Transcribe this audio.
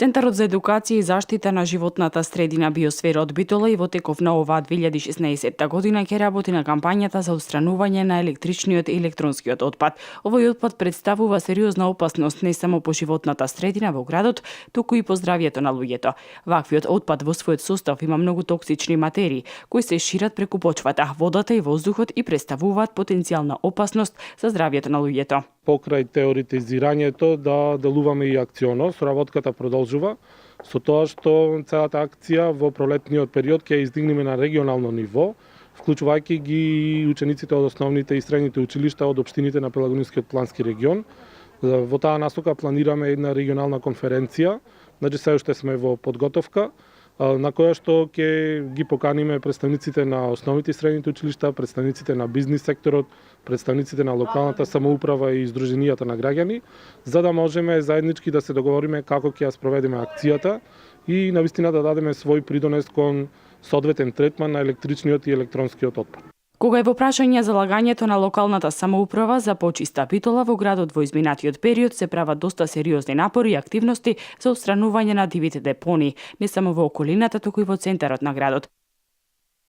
Центарот за едукација и заштита на животната средина Биосфера од Битола и во теков на оваа 2016 година ќе работи на кампањата за отстранување на електричниот и електронскиот отпад. Овој отпад представува сериозна опасност не само по животната средина во градот, туку и по здравјето на луѓето. Ваквиот отпад во својот состав има многу токсични материи кои се шират преку почвата, водата и воздухот и представуваат потенцијална опасност за здравјето на луѓето. Покрај теоретизирањето да делуваме и акционо, соработката продолжува со тоа што целата акција во пролетниот период ќе издигнеме на регионално ниво, вклучувајќи ги учениците од основните и средните училишта од општините на Пелагонискиот плански регион. Во таа насока планираме една регионална конференција, значи се уште сме во подготовка, на која што ќе ги поканиме представниците на основните и средните училишта, представниците на бизнис секторот, представниците на локалната самоуправа и издруженијата на граѓани, за да можеме заеднички да се договориме како ќе ја спроведеме акцијата и навистина да дадеме свој придонес кон соодветен третман на електричниот и електронскиот отпад. Кога е во прашање залагањето на локалната самоуправа за почиста Битола во градот во изминатиот период се прават доста сериозни напори и активности за отстранување на дивите депонии, не само во околината, туку и во центарот на градот.